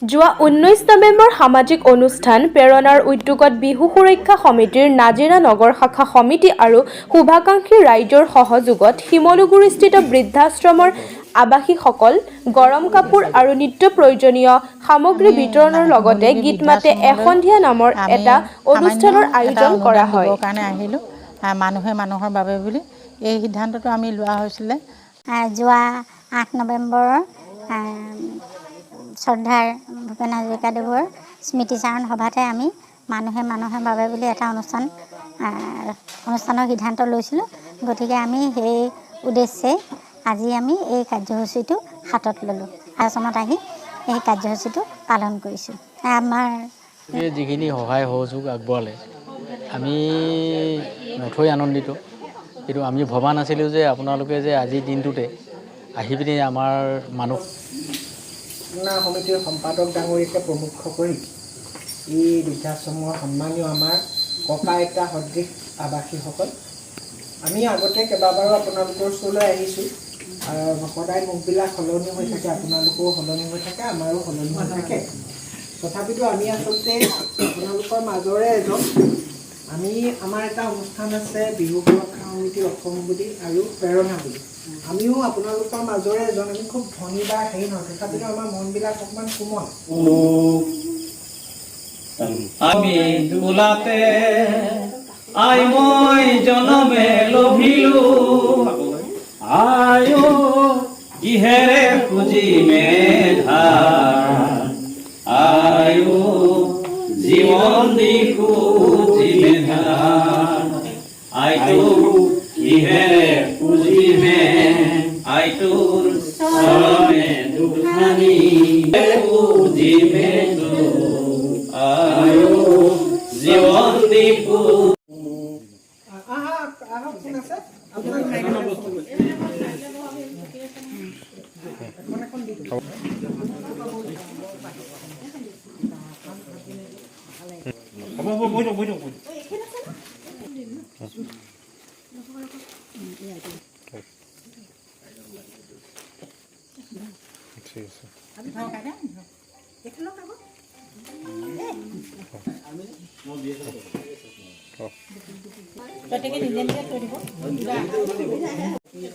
যোৱা 19 নৱেম্বৰ সামাজিক অনুষ্ঠান প্ৰেৰণাৰ উদ্যোগত বিহু সুৰক্ষা সমিতিৰ নাজিৰা নগৰ শাখা সমিতি আৰু শুভাকাংক্ষী ৰাইজৰ সহযোগত শিমলুগুৰিস্থিত বৃদ্ধাশ্ৰমৰ আৱাসীসকল গৰম কাপোৰ আৰু নিত্য প্ৰয়োজনীয় সামগ্ৰী বিতৰণৰ লগতে গীত মাতে এসন্ধিয়া নামৰ এটা অনুষ্ঠানৰ আয়োজন কৰা হয়। মানুহে মানুহৰ বাবে বুলি এই সিদ্ধান্তটো আমি লোৱা হৈছিলে। যোৱা 8 নৱেম্বৰৰ শ্ৰদ্ধাৰ ভূপেন হাজৰিকাদেৱৰ স্মৃতিচাৰণ সভাতে আমি মানুহে মানুহৰ বাবে বুলি এটা অনুষ্ঠানৰ সিদ্ধান্ত লৈছিলোঁ। গতিকে আমি সেই উদ্দেশ্যে আজি আমি এই কাৰ্যসূচীটো হাতত ল'লোঁ। আশ্ৰমত আহি এই কাৰ্যসূচীটো পালন কৰিছোঁ। আমাৰ যিখিনি সহায় সহযোগ আগবঢ়ালে আমি নথৈ আনন্দিত, কিন্তু আমি ভবা নাছিলোঁ যে আপোনালোকে যে আজিৰ দিনটোতে আহি পিনি আমাৰ মানুহ সমিতিৰ সম্পাদক ডাঙৰীয়াকে প্ৰমুখ কৰি এই বৃদ্ধাশ্ৰমৰ সন্মানীয় আমাৰ ককা আইতা সদৃশ আৱাসীসকল, আমি আগতে কেইবাবাৰো আপোনালোকৰ ওচৰলৈ আহিছোঁ। সদায় মুখবিলাক সলনি হৈ থাকে, আপোনালোকৰো সলনি হৈ থাকে, আমাৰো সলনি হৈ থাকে। তথাপিতো আমি আচলতে আপোনালোকৰ মাজৰে এজন। আমাৰ এটা অনুষ্ঠান আছে বিহু সুৰক্ষা সমিতি অসম বুলি আৰু প্ৰেৰণা বুলি। আমিও আপোনালোকৰ মাজৰে এজন। আমি খুব ধনী বা হেৰি নহয়, তথাপিতো আমাৰ মনবিলাক অকণমান কোমল। আমি বোলাতে আই মই জনমে লভিলো, আয়ো কিহেৰে খুজিমে ধাৰ, আয়ো জীৱন দি খুজিমে ধাৰ, আইতো কিহেৰে খুজিমে, আইতোৰ চৰণে দুখানি খুজিমে আয়ো জীৱন দি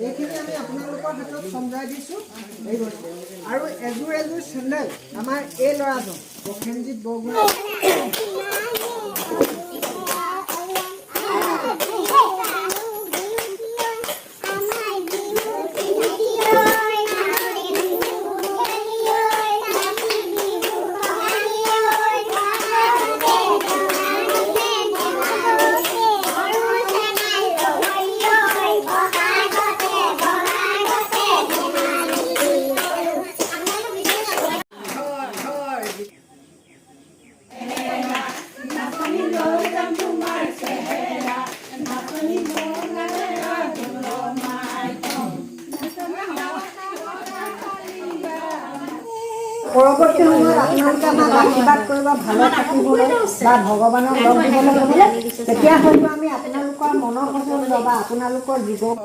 এইখিনি আমি আপোনালোকৰ হাতত চমজাই দিছোঁ। আৰু এযোৰ এযোৰ চেণ্ডেল আমাৰ এই ল'ৰাজন প্ৰসেনজিৎ বৰগোহাঁই পৰৱৰ্তী সময়ত আপোনালোকে আমাক আশীৰ্বাদ কৰিব, ভালে থাকিবলৈ বা ভগৱানক লগ দিবলৈ হ'লে, তেতিয়া হয়তো আমি আপোনালোকৰ মনৰ পচন্দ বা আপোনালোকৰ জীৱন